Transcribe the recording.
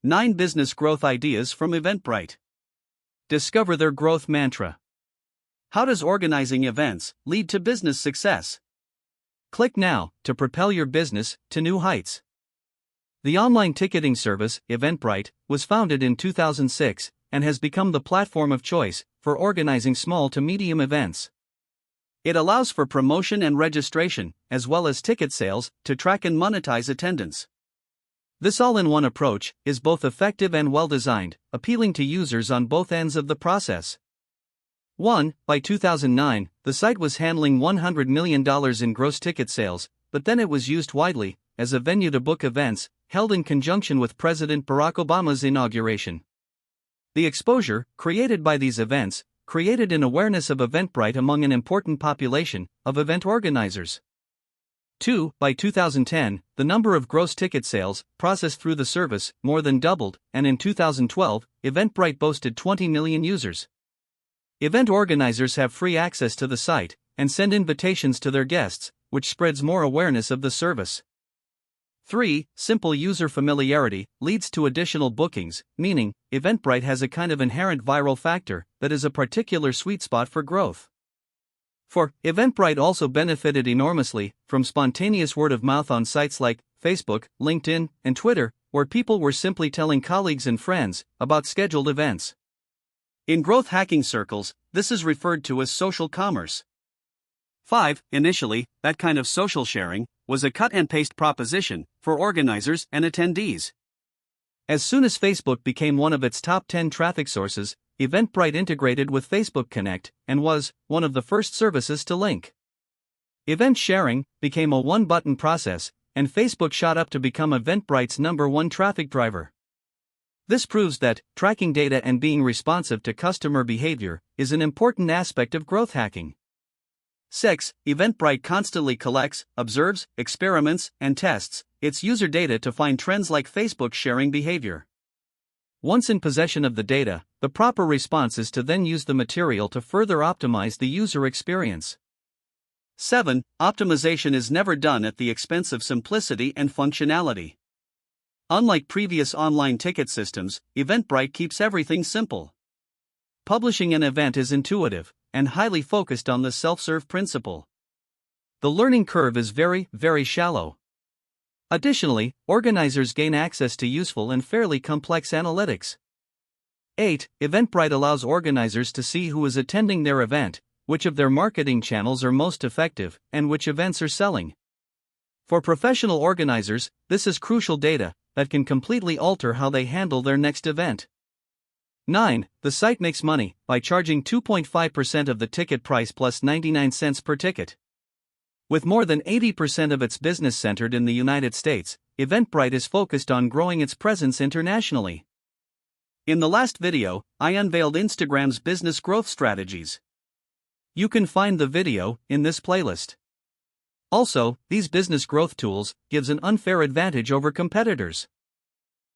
9 Business Growth Ideas from Eventbrite. Discover their growth mantra. How does organizing events lead to business success? Click now to propel your business to new heights. The online ticketing service, Eventbrite, was founded in 2006 and has become the platform of choice for organizing small to medium events. It allows for promotion and registration, as well as ticket sales, to track and monetize attendance. This all-in-one approach is both effective and well-designed, appealing to users on both ends of the process. 1. By 2009, the site was handling $100 million in gross ticket sales, but then it was used widely as a venue to book events held in conjunction with President Barack Obama's inauguration. The exposure created by these events created an awareness of Eventbrite among an important population of event organizers. 2. By 2010, the number of gross ticket sales processed through the service more than doubled, and in 2012, Eventbrite boasted 20 million users. Event organizers have free access to the site and send invitations to their guests, which spreads more awareness of the service. 3. Simple user familiarity leads to additional bookings, meaning Eventbrite has a kind of inherent viral factor that is a particular sweet spot for growth. 4. Eventbrite also benefited enormously from spontaneous word of mouth on sites like Facebook, LinkedIn, and Twitter, where people were simply telling colleagues and friends about scheduled events. In growth hacking circles, this is referred to as social commerce. 5. Initially, that kind of social sharing was a cut-and-paste proposition for organizers and attendees. As soon as Facebook became one of its top 10 traffic sources, Eventbrite integrated with Facebook Connect and was one of the first services to link. Event sharing became a one-button process, and Facebook shot up to become Eventbrite's #1 traffic driver. This proves that tracking data and being responsive to customer behavior is an important aspect of growth hacking. 6. Eventbrite constantly collects, observes, experiments, and tests its user data to find trends like Facebook sharing behavior. Once in possession of the data, the proper response is to then use the material to further optimize the user experience. 7. Optimization is never done at the expense of simplicity and functionality. Unlike previous online ticket systems, Eventbrite keeps everything simple. Publishing an event is intuitive and highly focused on the self-serve principle. The learning curve is very, very shallow. Additionally, organizers gain access to useful and fairly complex analytics. 8. Eventbrite allows organizers to see who is attending their event, which of their marketing channels are most effective, and which events are selling. For professional organizers, this is crucial data that can completely alter how they handle their next event. 9. The site makes money by charging 2.5% of the ticket price plus 99 cents per ticket. With more than 80% of its business centered in the United States, Eventbrite is focused on growing its presence internationally. In the last video, I unveiled Instagram's business growth strategies. You can find the video in this playlist. Also, these business growth tools gives an unfair advantage over competitors.